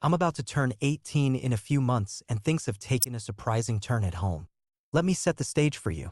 I'm about to turn 18 in a few months and things have taken a surprising turn at home. Let me set the stage for you.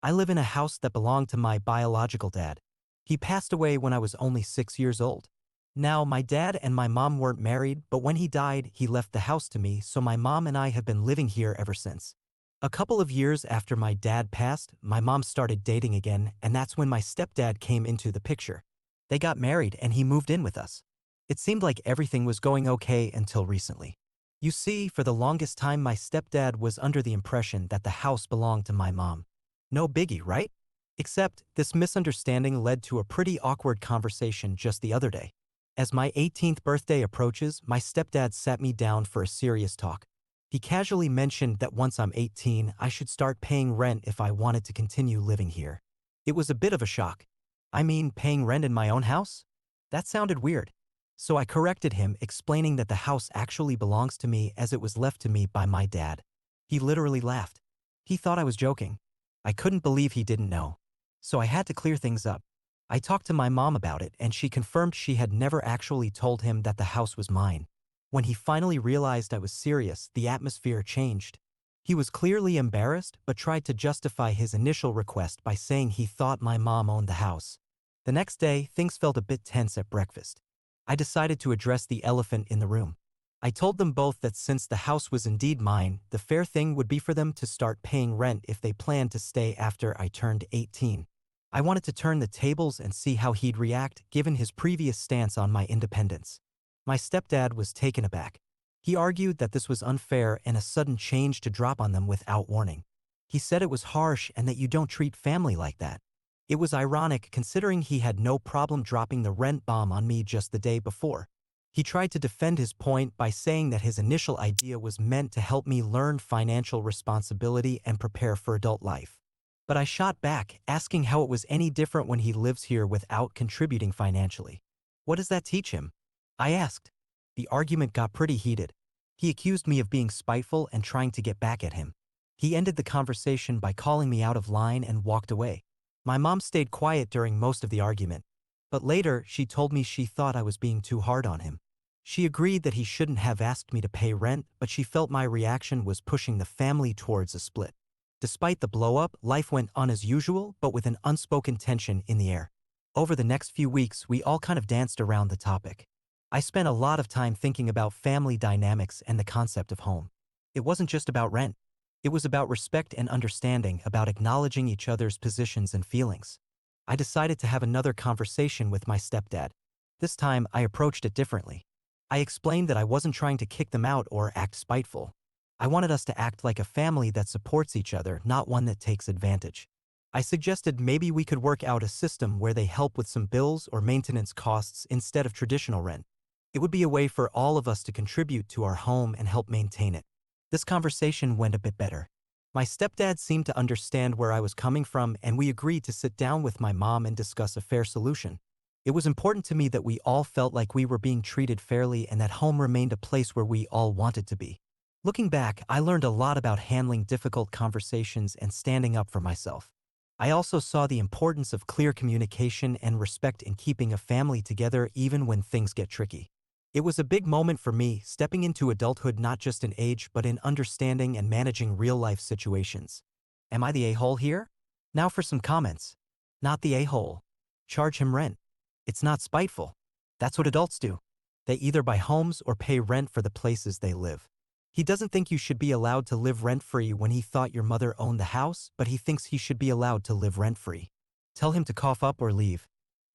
I live in a house that belonged to my biological dad. He passed away when I was only 6 years old. Now, my dad and my mom weren't married, but when he died, he left the house to me, so my mom and I have been living here ever since. A couple of years after my dad passed, my mom started dating again, and that's when my stepdad came into the picture. They got married and he moved in with us. It seemed like everything was going okay until recently. You see, for the longest time my stepdad was under the impression that the house belonged to my mom. No biggie, right? Except, this misunderstanding led to a pretty awkward conversation just the other day. As my 18th birthday approaches, my stepdad sat me down for a serious talk. He casually mentioned that once I'm 18, I should start paying rent if I wanted to continue living here. It was a bit of a shock. I mean, paying rent in my own house? That sounded weird. So I corrected him, explaining that the house actually belongs to me as it was left to me by my dad. He literally laughed. He thought I was joking. I couldn't believe he didn't know. So I had to clear things up. I talked to my mom about it and she confirmed she had never actually told him that the house was mine. When he finally realized I was serious, the atmosphere changed. He was clearly embarrassed but tried to justify his initial request by saying he thought my mom owned the house. The next day, things felt a bit tense at breakfast. I decided to address the elephant in the room. I told them both that since the house was indeed mine, the fair thing would be for them to start paying rent if they planned to stay after I turned 18. I wanted to turn the tables and see how he'd react given his previous stance on my independence. My stepdad was taken aback. He argued that this was unfair and a sudden change to drop on them without warning. He said it was harsh and that you don't treat family like that. It was ironic considering he had no problem dropping the rent bomb on me just the day before. He tried to defend his point by saying that his initial idea was meant to help me learn financial responsibility and prepare for adult life. But I shot back, asking how it was any different when he lives here without contributing financially. What does that teach him? I asked. The argument got pretty heated. He accused me of being spiteful and trying to get back at him. He ended the conversation by calling me out of line and walked away. My mom stayed quiet during most of the argument, but later she told me she thought I was being too hard on him. She agreed that he shouldn't have asked me to pay rent, but she felt my reaction was pushing the family towards a split. Despite the blow-up, life went on as usual, but with an unspoken tension in the air. Over the next few weeks, we all kind of danced around the topic. I spent a lot of time thinking about family dynamics and the concept of home. It wasn't just about rent. It was about respect and understanding, about acknowledging each other's positions and feelings. I decided to have another conversation with my stepdad. This time, I approached it differently. I explained that I wasn't trying to kick them out or act spiteful. I wanted us to act like a family that supports each other, not one that takes advantage. I suggested maybe we could work out a system where they help with some bills or maintenance costs instead of traditional rent. It would be a way for all of us to contribute to our home and help maintain it. This conversation went a bit better. My stepdad seemed to understand where I was coming from and we agreed to sit down with my mom and discuss a fair solution. It was important to me that we all felt like we were being treated fairly and that home remained a place where we all wanted to be. Looking back, I learned a lot about handling difficult conversations and standing up for myself. I also saw the importance of clear communication and respect in keeping a family together even when things get tricky. It was a big moment for me, stepping into adulthood not just in age but in understanding and managing real-life situations. Am I the a-hole here? Now for some comments. Not the a-hole. Charge him rent. It's not spiteful. That's what adults do. They either buy homes or pay rent for the places they live. He doesn't think you should be allowed to live rent-free when he thought your mother owned the house, but he thinks he should be allowed to live rent-free. Tell him to cough up or leave.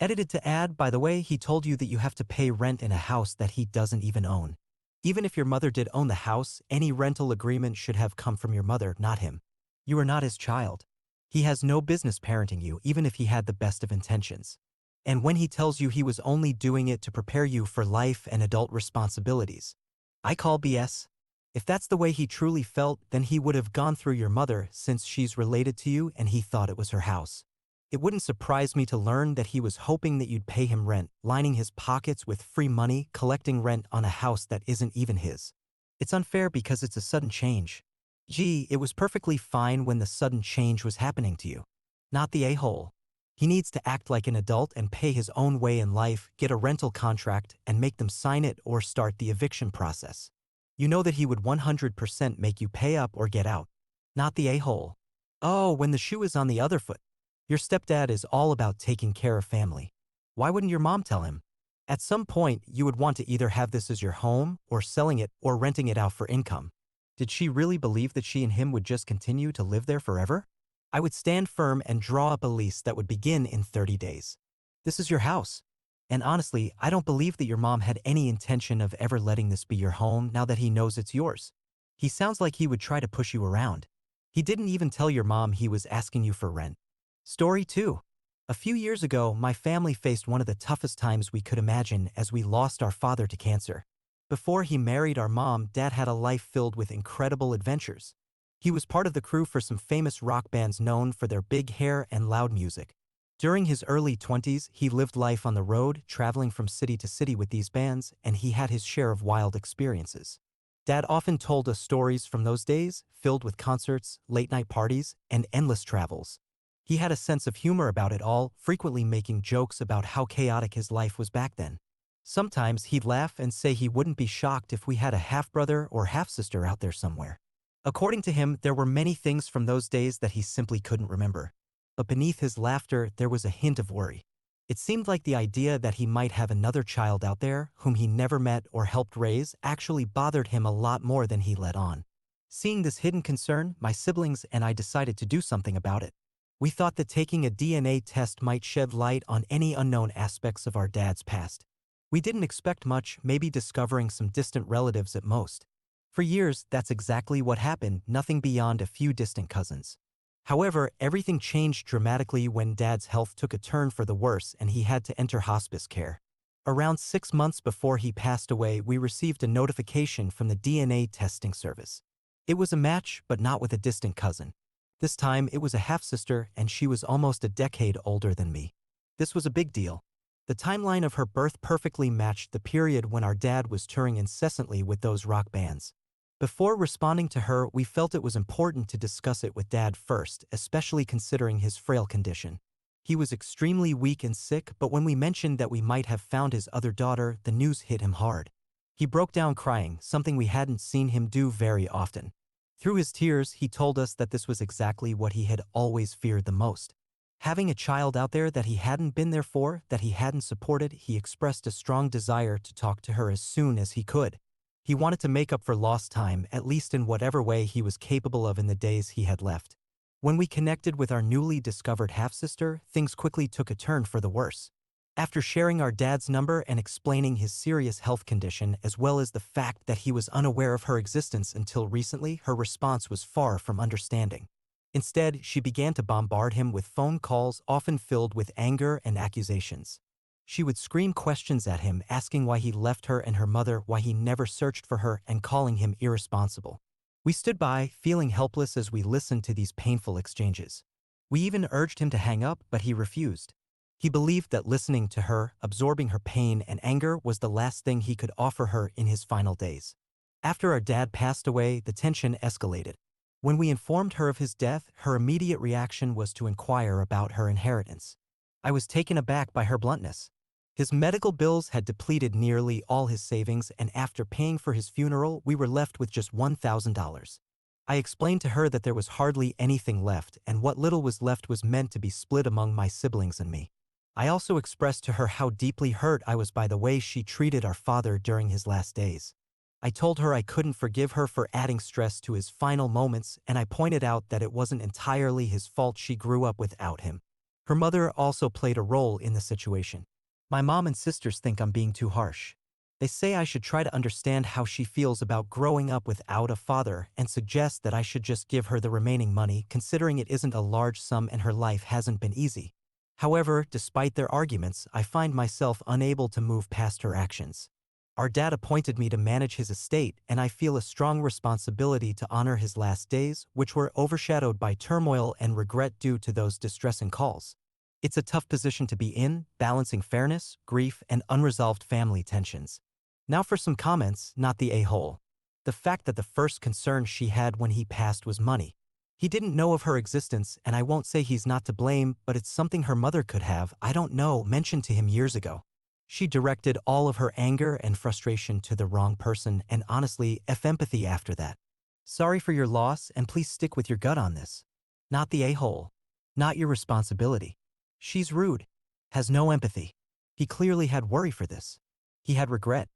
Edited to add, by the way, he told you that you have to pay rent in a house that he doesn't even own. Even if your mother did own the house, any rental agreement should have come from your mother, not him. You are not his child. He has no business parenting you, even if he had the best of intentions. And when he tells you he was only doing it to prepare you for life and adult responsibilities, I call BS. If that's the way he truly felt, then he would have gone through your mother since she's related to you and he thought it was her house. It wouldn't surprise me to learn that he was hoping that you'd pay him rent, lining his pockets with free money, collecting rent on a house that isn't even his. It's unfair because it's a sudden change. Gee, it was perfectly fine when the sudden change was happening to you. Not the a-hole. He needs to act like an adult and pay his own way in life, get a rental contract, and make them sign it or start the eviction process. You know that he would 100% make you pay up or get out. Not the a-hole. Oh, when the shoe is on the other foot. Your stepdad is all about taking care of family. Why wouldn't your mom tell him? At some point, you would want to either have this as your home, or selling it, or renting it out for income. Did she really believe that she and him would just continue to live there forever? I would stand firm and draw up a lease that would begin in 30 days. This is your house. And honestly, I don't believe that your mom had any intention of ever letting this be your home now that he knows it's yours. He sounds like he would try to push you around. He didn't even tell your mom he was asking you for rent. Story 2. A few years ago, my family faced one of the toughest times we could imagine as we lost our father to cancer. Before he married our mom, Dad had a life filled with incredible adventures. He was part of the crew for some famous rock bands known for their big hair and loud music. During his early 20s, he lived life on the road, traveling from city to city with these bands, and he had his share of wild experiences. Dad often told us stories from those days, filled with concerts, late-night parties, and endless travels. He had a sense of humor about it all, frequently making jokes about how chaotic his life was back then. Sometimes he'd laugh and say he wouldn't be shocked if we had a half-brother or half-sister out there somewhere. According to him, there were many things from those days that he simply couldn't remember. But beneath his laughter, there was a hint of worry. It seemed like the idea that he might have another child out there, whom he never met or helped raise, actually bothered him a lot more than he let on. Seeing this hidden concern, my siblings and I decided to do something about it. We thought that taking a DNA test might shed light on any unknown aspects of our dad's past. We didn't expect much, maybe discovering some distant relatives at most. For years, that's exactly what happened, nothing beyond a few distant cousins. However, everything changed dramatically when Dad's health took a turn for the worse and he had to enter hospice care. Around 6 months before he passed away, we received a notification from the DNA testing service. It was a match, but not with a distant cousin. This time, it was a half-sister, and she was almost a decade older than me. This was a big deal. The timeline of her birth perfectly matched the period when our dad was touring incessantly with those rock bands. Before responding to her, we felt it was important to discuss it with Dad first, especially considering his frail condition. He was extremely weak and sick, but when we mentioned that we might have found his other daughter, the news hit him hard. He broke down crying, something we hadn't seen him do very often. Through his tears, he told us that this was exactly what he had always feared the most. Having a child out there that he hadn't been there for, that he hadn't supported, he expressed a strong desire to talk to her as soon as he could. He wanted to make up for lost time, at least in whatever way he was capable of in the days he had left. When we connected with our newly discovered half-sister, things quickly took a turn for the worse. After sharing our dad's number and explaining his serious health condition as well as the fact that he was unaware of her existence until recently, her response was far from understanding. Instead, she began to bombard him with phone calls often filled with anger and accusations. She would scream questions at him, asking why he left her and her mother, why he never searched for her, and calling him irresponsible. We stood by, feeling helpless as we listened to these painful exchanges. We even urged him to hang up, but he refused. He believed that listening to her, absorbing her pain and anger, was the last thing he could offer her in his final days. After our dad passed away, the tension escalated. When we informed her of his death, her immediate reaction was to inquire about her inheritance. I was taken aback by her bluntness. His medical bills had depleted nearly all his savings, and after paying for his funeral, we were left with just $1,000. I explained to her that there was hardly anything left, and what little was left was meant to be split among my siblings and me. I also expressed to her how deeply hurt I was by the way she treated our father during his last days. I told her I couldn't forgive her for adding stress to his final moments, and I pointed out that it wasn't entirely his fault she grew up without him. Her mother also played a role in the situation. My mom and sisters think I'm being too harsh. They say I should try to understand how she feels about growing up without a father and suggest that I should just give her the remaining money, considering it isn't a large sum and her life hasn't been easy. However, despite their arguments, I find myself unable to move past her actions. Our dad appointed me to manage his estate, and I feel a strong responsibility to honor his last days, which were overshadowed by turmoil and regret due to those distressing calls. It's a tough position to be in, balancing fairness, grief, and unresolved family tensions. Now for some comments, not the a-hole. The fact that the first concern she had when he passed was money. He didn't know of her existence, and I won't say he's not to blame, but it's something her mother could have, I don't know, mentioned to him years ago. She directed all of her anger and frustration to the wrong person, and honestly, empathy after that. Sorry for your loss, and please stick with your gut on this. Not the a-hole. Not your responsibility. She's rude. Has no empathy. He clearly had worry for this. He had regret.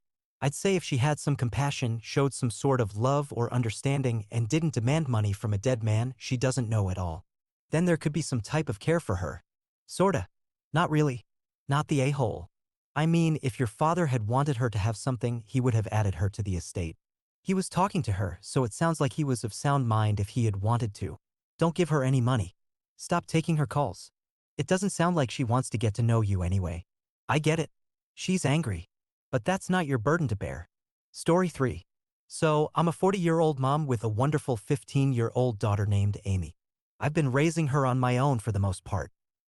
I'd say if she had some compassion, showed some sort of love or understanding, and didn't demand money from a dead man she doesn't know at all, then there could be some type of care for her. Sorta. Not really. Not the a-hole. I mean, if your father had wanted her to have something, he would have added her to the estate. He was talking to her, so it sounds like he was of sound mind if he had wanted to. Don't give her any money. Stop taking her calls. It doesn't sound like she wants to get to know you anyway. I get it. She's angry. But that's not your burden to bear. Story 3. So, I'm a 40-year-old mom with a wonderful 15-year-old daughter named Amy. I've been raising her on my own for the most part.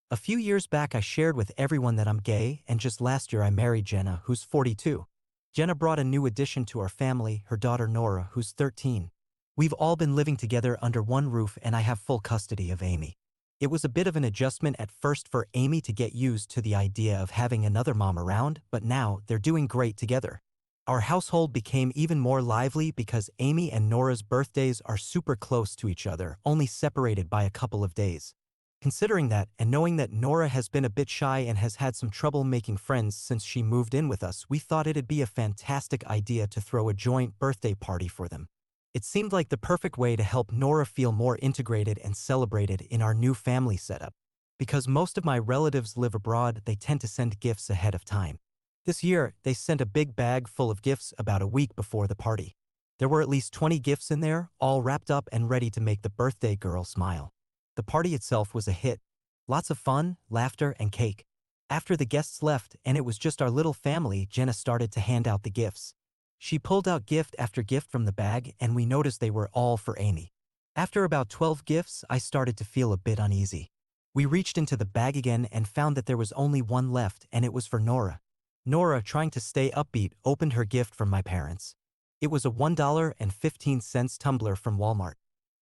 A few years back I shared with everyone that I'm gay, and just last year I married Jenna, who's 42. Jenna brought a new addition to our family, her daughter Nora, who's 13. We've all been living together under one roof, and I have full custody of Amy. It was a bit of an adjustment at first for Amy to get used to the idea of having another mom around, but now they're doing great together. Our household became even more lively because Amy and Nora's birthdays are super close to each other, only separated by a couple of days. Considering that, and knowing that Nora has been a bit shy and has had some trouble making friends since she moved in with us, we thought it'd be a fantastic idea to throw a joint birthday party for them. It seemed like the perfect way to help Nora feel more integrated and celebrated in our new family setup. Because most of my relatives live abroad, they tend to send gifts ahead of time. This year, they sent a big bag full of gifts about a week before the party. There were at least 20 gifts in there, all wrapped up and ready to make the birthday girl smile. The party itself was a hit. Lots of fun, laughter, and cake. After the guests left and it was just our little family, Jenna started to hand out the gifts. She pulled out gift after gift from the bag, and we noticed they were all for Amy. After about 12 gifts, I started to feel a bit uneasy. We reached into the bag again and found that there was only one left, and it was for Nora. Nora, trying to stay upbeat, opened her gift from my parents. It was a $1.15 tumbler from Walmart.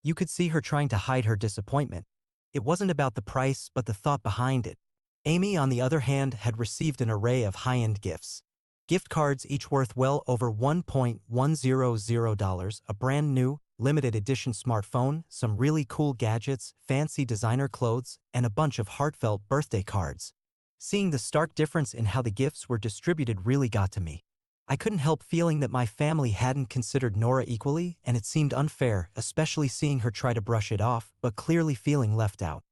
You could see her trying to hide her disappointment. It wasn't about the price, but the thought behind it. Amy, on the other hand, had received an array of high-end gifts. Gift cards each worth well over $1,100, a brand new, limited edition smartphone, some really cool gadgets, fancy designer clothes, and a bunch of heartfelt birthday cards. Seeing the stark difference in how the gifts were distributed really got to me. I couldn't help feeling that my family hadn't considered Nora equally, and it seemed unfair, especially seeing her try to brush it off, but clearly feeling left out.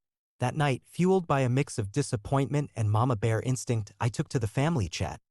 That night, fueled by a mix of disappointment and mama bear instinct, I took to the family chat.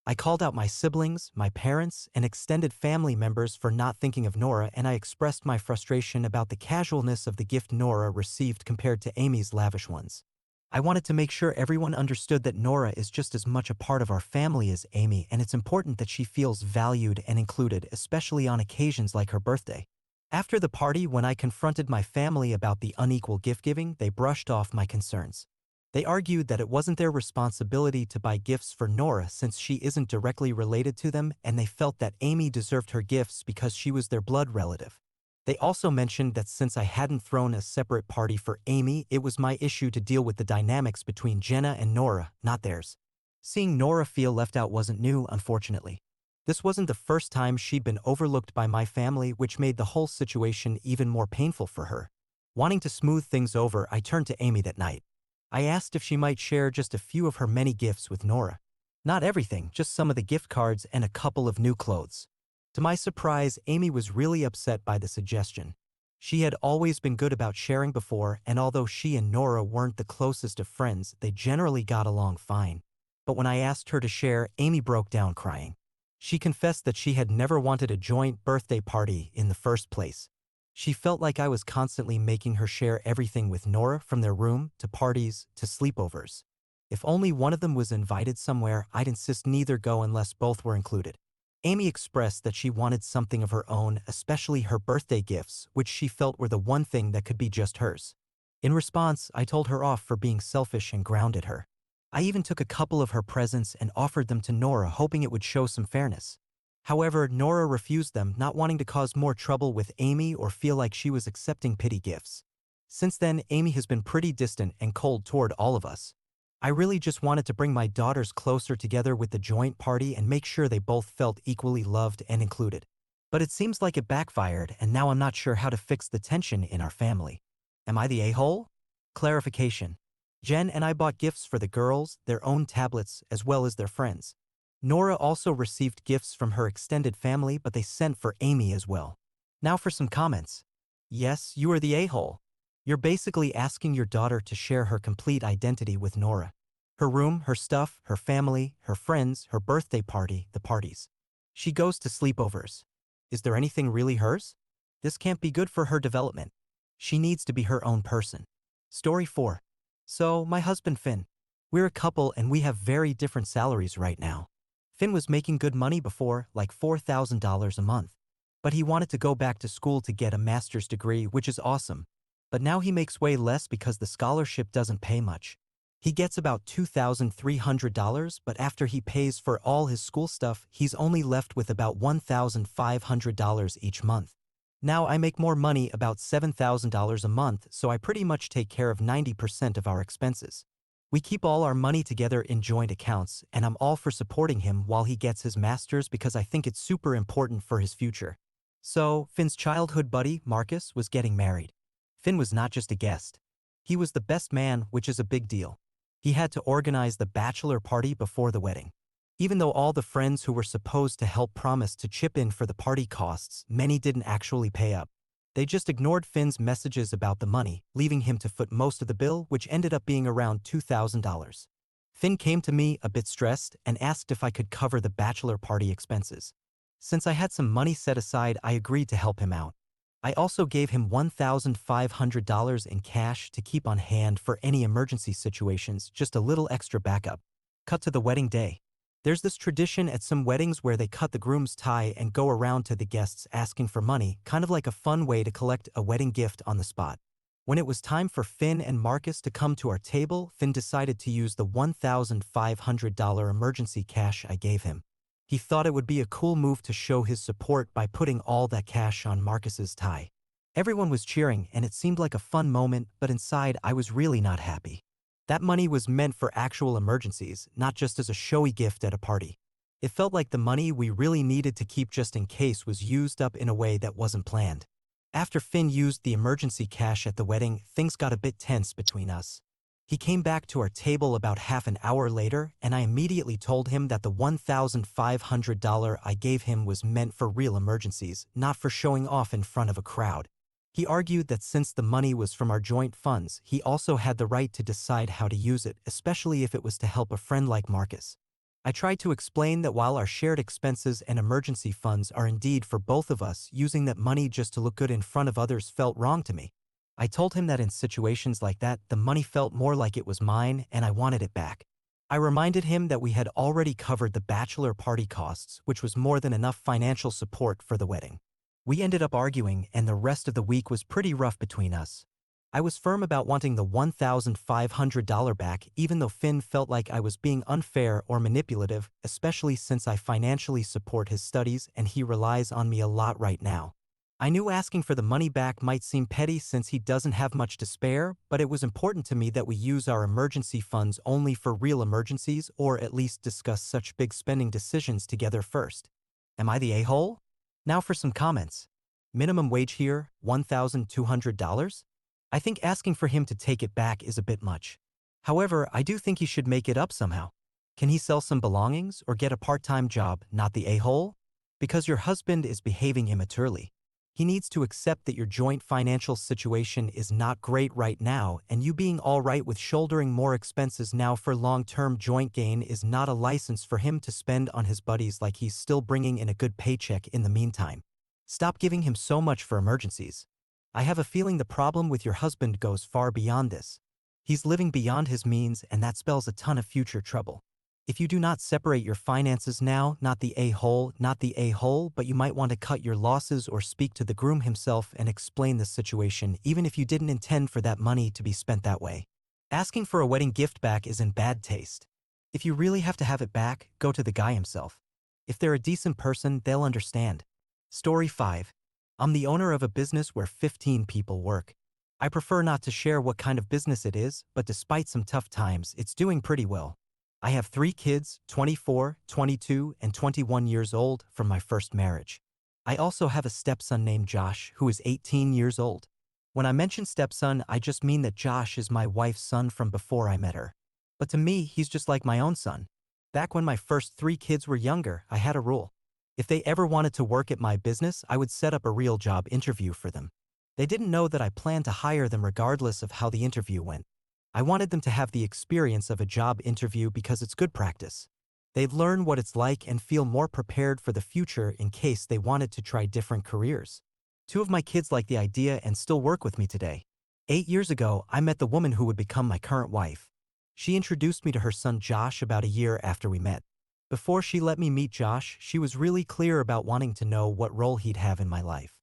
I called out my siblings, my parents, and extended family members for not thinking of Nora, and I expressed my frustration about the casualness of the gift Nora received compared to Amy's lavish ones. I wanted to make sure everyone understood that Nora is just as much a part of our family as Amy, and it's important that she feels valued and included, especially on occasions like her birthday. After the party, when I confronted my family about the unequal gift-giving, they brushed off my concerns. They argued that it wasn't their responsibility to buy gifts for Nora since she isn't directly related to them, and they felt that Amy deserved her gifts because she was their blood relative. They also mentioned that since I hadn't thrown a separate party for Amy, it was my issue to deal with the dynamics between Jenna and Nora, not theirs. Seeing Nora feel left out wasn't new, unfortunately. This wasn't the first time she'd been overlooked by my family, which made the whole situation even more painful for her. Wanting to smooth things over, I turned to Amy that night. I asked if she might share just a few of her many gifts with Nora. Not everything, just some of the gift cards and a couple of new clothes. To my surprise, Amy was really upset by the suggestion. She had always been good about sharing before, and although she and Nora weren't the closest of friends, they generally got along fine. But when I asked her to share, Amy broke down crying. She confessed that she had never wanted a joint birthday party in the first place. She felt like I was constantly making her share everything with Nora, from their room, to parties, to sleepovers. If only one of them was invited somewhere, I'd insist neither go unless both were included. Amy expressed that she wanted something of her own, especially her birthday gifts, which she felt were the one thing that could be just hers. In response, I told her off for being selfish and grounded her. I even took a couple of her presents and offered them to Nora, hoping it would show some fairness. However, Nora refused them, not wanting to cause more trouble with Amy or feel like she was accepting pity gifts. Since then, Amy has been pretty distant and cold toward all of us. I really just wanted to bring my daughters closer together with the joint party and make sure they both felt equally loved and included. But it seems like it backfired, and now I'm not sure how to fix the tension in our family. Am I the a-hole? Clarification. Jen and I bought gifts for the girls, their own tablets, as well as their friends. Nora also received gifts from her extended family, but they sent for Amy as well. Now for some comments. Yes, you are the a-hole. You're basically asking your daughter to share her complete identity with Nora. Her room, her stuff, her family, her friends, her birthday party, the parties. She goes to sleepovers. Is there anything really hers? This can't be good for her development. She needs to be her own person. Story 4. So, my husband Finn. We're a couple and we have very different salaries right now. Finn was making good money before, like $4,000 a month. But he wanted to go back to school to get a master's degree, which is awesome. But now he makes way less because the scholarship doesn't pay much. He gets about $2,300, but after he pays for all his school stuff, he's only left with about $1,500 each month. Now I make more money, about $7,000 a month, so I pretty much take care of 90% of our expenses. We keep all our money together in joint accounts, and I'm all for supporting him while he gets his master's because I think it's super important for his future. So, Finn's childhood buddy, Marcus, was getting married. Finn was not just a guest. He was the best man, which is a big deal. He had to organize the bachelor party before the wedding. Even though all the friends who were supposed to help promised to chip in for the party costs, many didn't actually pay up. They just ignored Finn's messages about the money, leaving him to foot most of the bill, which ended up being around $2,000. Finn came to me a bit stressed and asked if I could cover the bachelor party expenses. Since I had some money set aside, I agreed to help him out. I also gave him $1,500 in cash to keep on hand for any emergency situations, just a little extra backup. Cut to the wedding day. There's this tradition at some weddings where they cut the groom's tie and go around to the guests asking for money, kind of like a fun way to collect a wedding gift on the spot. When it was time for Finn and Marcus to come to our table, Finn decided to use the $1,500 emergency cash I gave him. He thought it would be a cool move to show his support by putting all that cash on Marcus's tie. Everyone was cheering and it seemed like a fun moment, but inside I was really not happy. That money was meant for actual emergencies, not just as a showy gift at a party. It felt like the money we really needed to keep just in case was used up in a way that wasn't planned. After Finn used the emergency cash at the wedding, things got a bit tense between us. He came back to our table about half an hour later, and I immediately told him that the $1,500 I gave him was meant for real emergencies, not for showing off in front of a crowd. He argued that since the money was from our joint funds, he also had the right to decide how to use it, especially if it was to help a friend like Marcus. I tried to explain that while our shared expenses and emergency funds are indeed for both of us, using that money just to look good in front of others felt wrong to me. I told him that in situations like that, the money felt more like it was mine and I wanted it back. I reminded him that we had already covered the bachelor party costs, which was more than enough financial support for the wedding. We ended up arguing and the rest of the week was pretty rough between us. I was firm about wanting the $1,500 back, even though Finn felt like I was being unfair or manipulative, especially since I financially support his studies and he relies on me a lot right now. I knew asking for the money back might seem petty since he doesn't have much to spare, but it was important to me that we use our emergency funds only for real emergencies or at least discuss such big spending decisions together first. Am I the a-hole? Now for some comments. Minimum wage here, $1,200? I think asking for him to take it back is a bit much. However, I do think he should make it up somehow. Can he sell some belongings or get a part-time job, not the a-hole? Because your husband is behaving immaturely. He needs to accept that your joint financial situation is not great right now, and you being all right with shouldering more expenses now for long-term joint gain is not a license for him to spend on his buddies like he's still bringing in a good paycheck in the meantime. Stop giving him so much for emergencies. I have a feeling the problem with your husband goes far beyond this. He's living beyond his means, and that spells a ton of future trouble. If you do not separate your finances now, not the a-hole, but you might want to cut your losses or speak to the groom himself and explain the situation, even if you didn't intend for that money to be spent that way. Asking for a wedding gift back is in bad taste. If you really have to have it back, go to the guy himself. If they're a decent person, they'll understand. Story 5. I'm the owner of a business where 15 people work. I prefer not to share what kind of business it is, but despite some tough times, it's doing pretty well. I have 3 kids, 24, 22, and 21 years old from my first marriage. I also have a stepson named Josh, who is 18 years old. When I mention stepson, I just mean that Josh is my wife's son from before I met her. But to me, he's just like my own son. Back when my first 3 kids were younger, I had a rule. If they ever wanted to work at my business, I would set up a real job interview for them. They didn't know that I planned to hire them regardless of how the interview went. I wanted them to have the experience of a job interview because it's good practice. They'd learn what it's like and feel more prepared for the future in case they wanted to try different careers. 2 of my kids like the idea and still work with me today. 8 years ago, I met the woman who would become my current wife. She introduced me to her son Josh about a year after we met. Before she let me meet Josh, she was really clear about wanting to know what role he'd have in my life.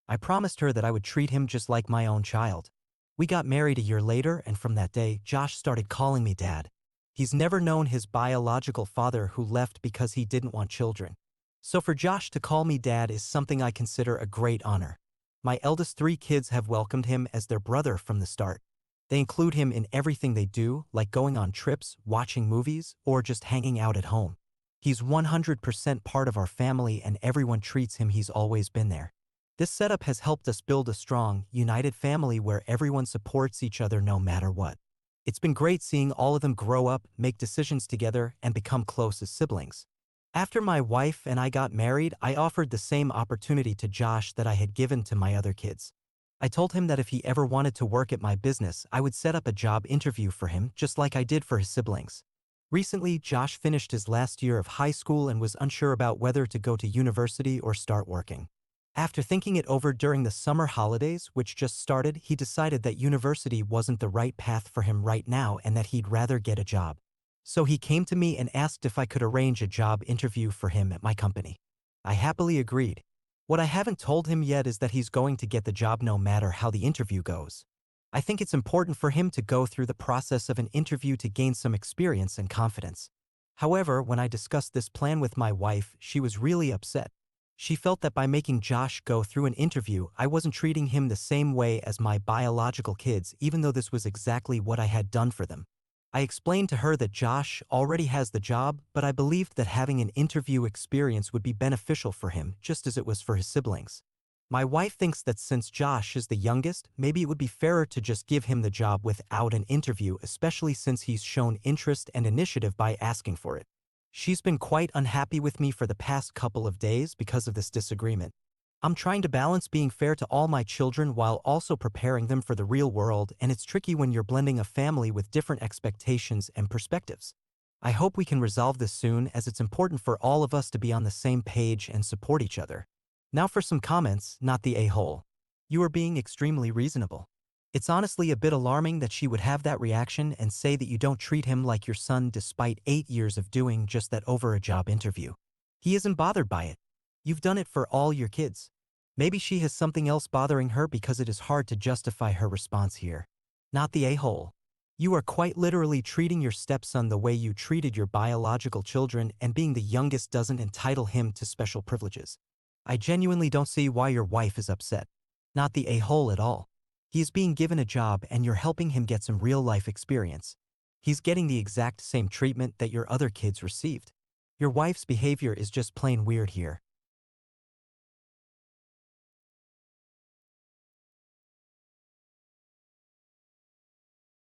I promised her that I would treat him just like my own child. We got married a year later, and from that day, Josh started calling me Dad. He's never known his biological father who left because he didn't want children. So for Josh to call me Dad is something I consider a great honor. My eldest 3 kids have welcomed him as their brother from the start. They include him in everything they do, like going on trips, watching movies, or just hanging out at home. He's 100% part of our family and everyone treats him he's always been there. This setup has helped us build a strong, united family where everyone supports each other no matter what. It's been great seeing all of them grow up, make decisions together, and become close as siblings. After my wife and I got married, I offered the same opportunity to Josh that I had given to my other kids. I told him that if he ever wanted to work at my business, I would set up a job interview for him just like I did for his siblings. Recently, Josh finished his last year of high school and was unsure about whether to go to university or start working. After thinking it over during the summer holidays, which just started, he decided that university wasn't the right path for him right now and that he'd rather get a job. So he came to me and asked if I could arrange a job interview for him at my company. I happily agreed. What I haven't told him yet is that he's going to get the job no matter how the interview goes. I think it's important for him to go through the process of an interview to gain some experience and confidence. However, when I discussed this plan with my wife, she was really upset. She felt that by making Josh go through an interview, I wasn't treating him the same way as my biological kids, even though this was exactly what I had done for them. I explained to her that Josh already has the job, but I believed that having an interview experience would be beneficial for him, just as it was for his siblings. My wife thinks that since Josh is the youngest, maybe it would be fairer to just give him the job without an interview, especially since he's shown interest and initiative by asking for it. She's been quite unhappy with me for the past couple of days because of this disagreement. I'm trying to balance being fair to all my children while also preparing them for the real world, and it's tricky when you're blending a family with different expectations and perspectives. I hope we can resolve this soon, as it's important for all of us to be on the same page and support each other. Now for some comments, not the a-hole. You are being extremely reasonable. It's honestly a bit alarming that she would have that reaction and say that you don't treat him like your son despite 8 years of doing just that over a job interview. He isn't bothered by it. You've done it for all your kids. Maybe she has something else bothering her because it is hard to justify her response here. Not the a-hole. You are quite literally treating your stepson the way you treated your biological children, and being the youngest doesn't entitle him to special privileges. I genuinely don't see why your wife is upset. Not the a-hole at all. He is being given a job and you're helping him get some real-life experience. He's getting the exact same treatment that your other kids received. Your wife's behavior is just plain weird here.